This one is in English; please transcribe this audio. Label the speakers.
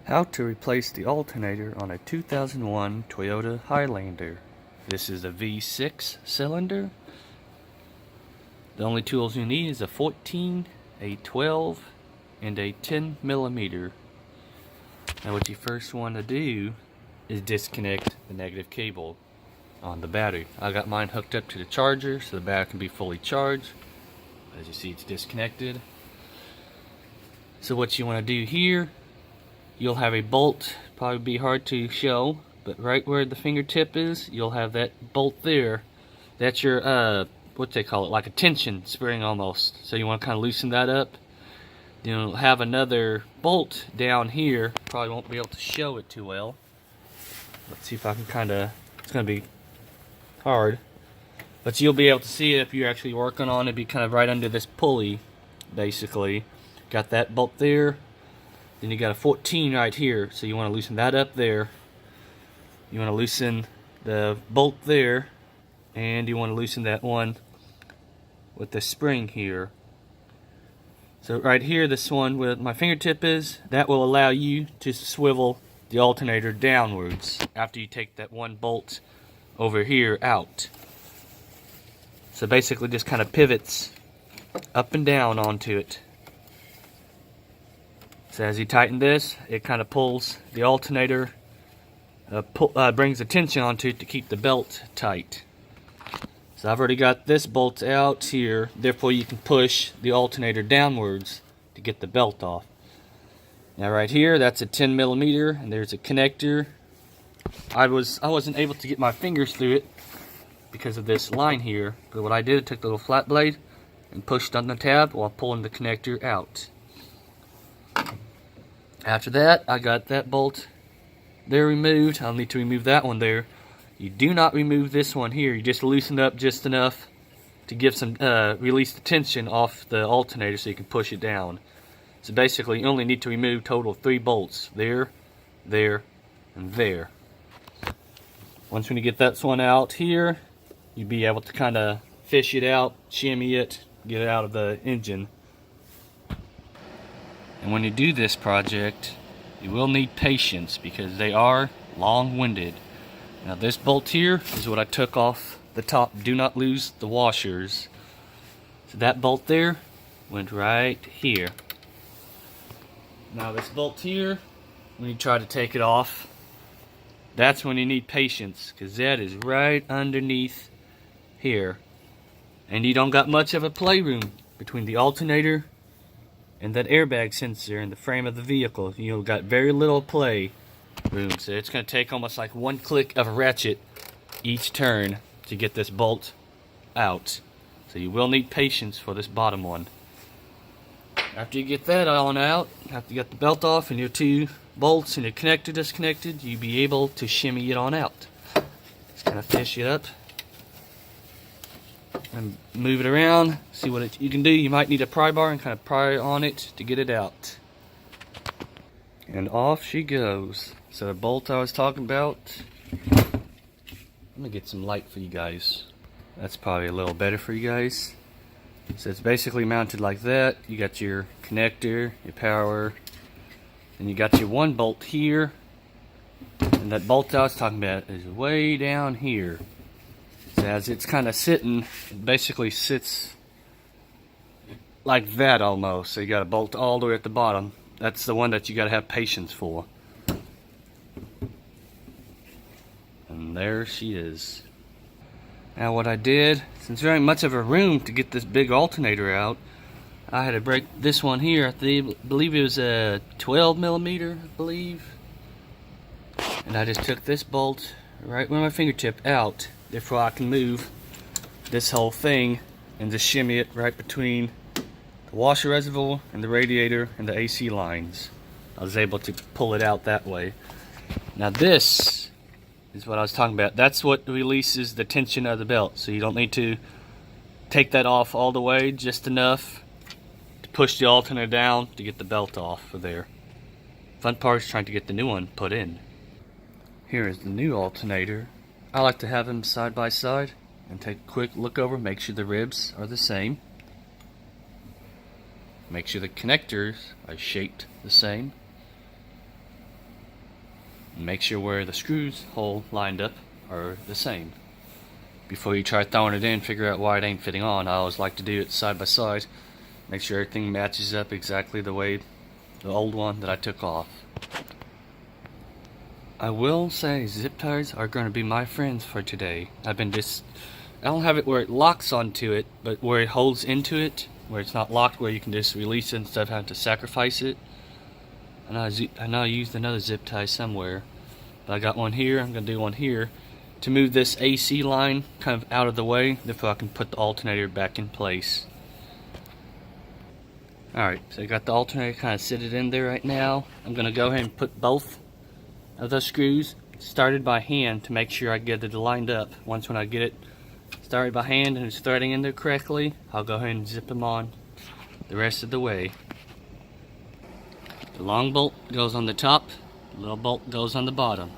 Speaker 1: How to replace the alternator on a 2001 Toyota Highlander. This is a V6 cylinder. The only tools you need is a 14, a 12, and a 10 millimeter. Now what you first want to do is disconnect the negative cable on the battery. I got mine hooked up to the charger so the battery can be fully charged. As you see, it's disconnected. So what you want to do here, you'll have a bolt, probably be hard to show, but right where the fingertip is, you'll have that bolt there. That's your, what they call it, like a tension spring almost. So you want to kind of loosen that up. Then you'll have another bolt down here. Probably won't be able to show it too well. Let's see if I can kind of, it's going to be hard. But you'll be able to see it if you're actually working on it. It'd be kind of right under this pulley, basically. Got that bolt there. Then you got a 14 right here, so you want to loosen that up there. You want to loosen the bolt there, and you want to loosen that one with the spring here. So right here, this one where my fingertip is, that will allow you to swivel the alternator downwards after you take that one bolt over here out. So basically just kind of pivots up and down onto it. So as you tighten this, it kind of pulls the alternator, brings the tension onto it to keep the belt tight. So I've already got this bolt out here, therefore you can push the alternator downwards to get the belt off. Now right here, that's a 10 millimeter, and there's a connector. I wasn't able to get my fingers through it because of this line here, but what I did, I took the little flat blade and pushed on the tab while pulling the connector out. After that, I got that bolt there removed. I'll need to remove that one there. You do not remove this one here. You just loosen up just enough to give some release the tension off the alternator so you can push it down. So basically, you only need to remove total of 3 bolts. There, there, and there. Once when you get that one out here, you'll be able to kind of fish it out, shimmy it, get it out of the engine. And when you do this project, you will need patience because they are long-winded. Now this bolt here is what I took off the top. Do not lose the washers. So that bolt there went right here. Now this bolt here, when you try to take it off, that's when you need patience because that is right underneath here. And you don't got much of a playroom between the alternator and that airbag sensor in the frame of the vehicle. You've got very little play room, so it's going to take almost like one click of a ratchet each turn to get this bolt out. So you will need patience for this bottom one. After you get that on out, after you get the belt off and your 2 bolts and your connector disconnected, you'll be able to shimmy it on out. Just kind of fish it up and move it around, see what you can do. You might need a pry bar and kind of pry on it to get it out. And off she goes. So the bolt I was talking about, I'm gonna get some light for you guys. That's probably a little better for you guys. So it's basically mounted like that. You got your connector, your power, and you got your 1 bolt here. And that bolt I was talking about is way down here. As it's kind of sitting, it basically sits like that almost. So you got a bolt all the way at the bottom. That's the one that you got to have patience for. And there she is. Now what I did, since there ain't much of a room to get this big alternator out, I had to break this one here. I believe it was a 12 millimeter, I believe. And I just took this bolt right with my fingertip out. Therefore I can move this whole thing and just shimmy it right between the washer reservoir and the radiator and the AC lines. I was able to pull it out that way. Now this is what I was talking about. That's what releases the tension of the belt. So you don't need to take that off all the way, just enough to push the alternator down to get the belt off of there. Fun part is trying to get the new one put in. Here is the new alternator. I like to have them side by side and take a quick look over, make sure the ribs are the same. Make sure the connectors are shaped the same. And make sure where the screws hole lined up are the same. Before you try throwing it in, figure out why it ain't fitting on. I always like to do it side by side. Make sure everything matches up exactly the way the old one that I took off. I will say zip ties are going to be my friends for today. I don't have it where it locks onto it, but where it holds into it, where it's not locked, where you can just release it instead of having to sacrifice it. I know I used another zip tie somewhere, but I got one here. I'm going to do one here to move this AC line kind of out of the way before I can put the alternator back in place. Alright, so I got the alternator kind of seated in there right now. I'm going to go ahead and put both of the screws started by hand to make sure I get it lined up. When I get it started by hand and it's threading in there correctly, I'll go ahead and zip them on the rest of the way. The long bolt goes on the top, the little bolt goes on the bottom.